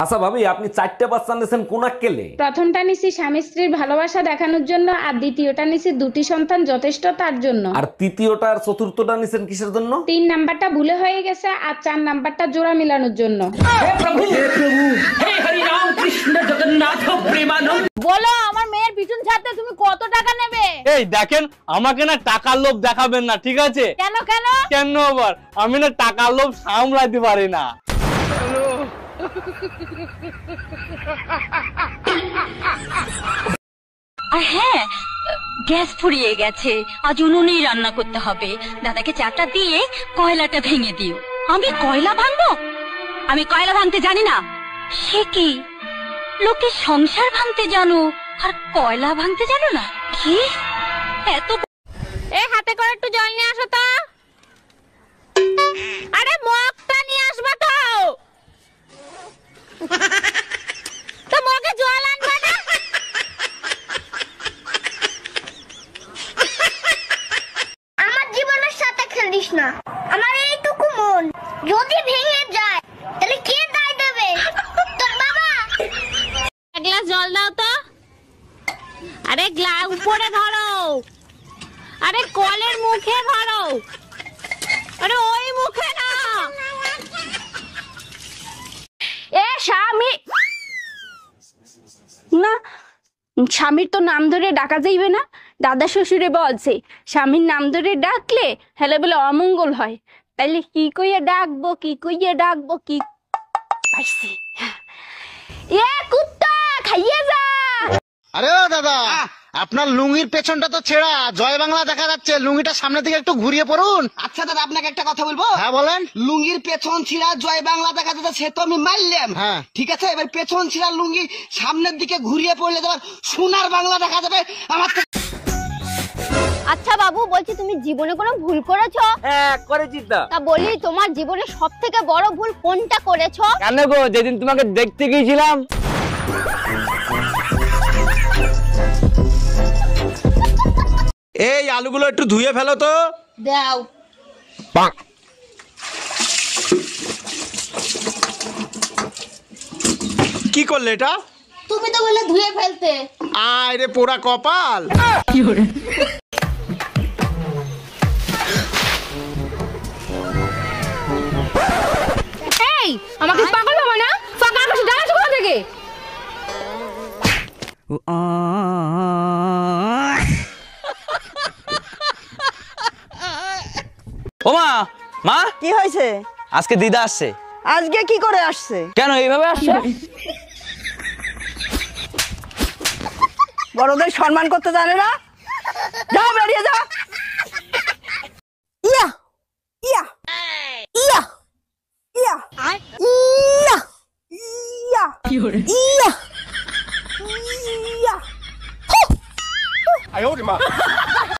আচ্ছা ভাবি, আপনি 4টা বাচ্চা নিয়েছেন কোন আক্কেলে? প্রথমটা নিছি স্বামী স্ত্রীর ভালোবাসা দেখানোর জন্য, আর দ্বিতীয়টা নিছি দুটি সন্তান যথেষ্ট তার জন্য। আর তৃতীয়টা আর চতুর্থটা নিছেন কিসের জন্য? 3 নাম্বারটা ভুলে হয়ে গেছে, আর 4 নাম্বারটা জোড়া মিলানোর জন্য। বলো, আমার মেয়ের পিছন ছাড়তে তুমি কত টাকা নেবে? এই দেখেন, আমাকে না টাকার লোভ দেখাবেন না, ঠিক আছে? কেন কেন? কেন আবার? আমি না টাকার লোভ সামলাতে পারি না। আর হ্যাঁ, গ্যাস ফুরিয়ে গেছে, আজ উনুনেই রান্না করতে হবে। দাদাকে চাটা দিয়ে কয়লাটা ভেঙে দিও। আমি কয়লা ভাঙবো? আমি কয়লা ভাঙতে জানি না। সে কি, লোকে সংসার ভাঙতে জানো আর কয়লা ভাঙতে জানো না? কি এত হাতে করে একটু জল নিয়ে আসো তো। আরে মগটা নিয়ে আসবা তো। তো মগে জল আনবা না? আমার জীবনের সাথে খেলিস না। আমার এইটুকু মন যদি ভেঙে যায় তাহলে কে দায় দেবে? তোর বাবা। এক গ্লাস জল দাও তো। আরে গ্লাস উপরে ধরো, আরে কলের মুখে ধরো, আরে ওই মুখে না। স্বামী না, স্বামীর তো নাম ধরে ডাকা যাইবে না। দাদা শ্বশুরে বলছে স্বামীর নাম ধরে ডাকলে হেলে বলে অমঙ্গল হয়। তাইলে কি কইয়া ডাকবো, কি কইয়া ডাকবো, কি পাইছি। কুত্তা খাইয়ে যা। আরে ও দাদা, আপনার লুঙ্গির পেছনটা তো ছেঁড়া, জয় বাংলা দেখা যাচ্ছে। লুঙ্গিটা সামনের দিকে একটু ঘুরিয়ে পড়ুন। আচ্ছা দাদা, আপনাকে একটা কথা বলবো। হ্যাঁ বলেন। লুঙ্গির পেছন ছিঁড়া জয় বাংলা দেখা যাচ্ছে, সে তো আমি মারলাম। হ্যাঁ ঠিক আছে, এবার পেছন ছিঁড়া লুঙ্গি সামনের দিকে ঘুরিয়ে পড়লে তোমার সোনার বাংলা দেখা যাবে। আমার আচ্ছা বাবু, বলছি তুমি জীবনে কোনো ভুল করেছো? হ্যাঁ করেছি তো। তা বলি, তোমার জীবনে সব থেকে বড় ভুল কোনটা করেছো? কেন গো, যেদিন তোমাকে দেখতে গিয়েছিলাম। এই আলুগুলো একটু ধুয়ে ফেলো তো। দাও। কি করলে এটা? তুমি তো বললে ধুয়ে ফেলতে। আয় রে পোড়া কপাল। এই আমাকে পাগল ভাবা না, ফাঁকা আকাশে ডাকছো কোথা থেকে? ও মা, মা কি হয়েছে? আজকে দিদা আসছে। আজকে কি করে আসছে? কেন এইভাবে আসছে? বড়দের সম্মান করতে জানে না? যাও, বেরিয়ে যা। ইয়া ইয়া ইয়া ইয়া ইয়া ইয়া ইয়া ইয়া।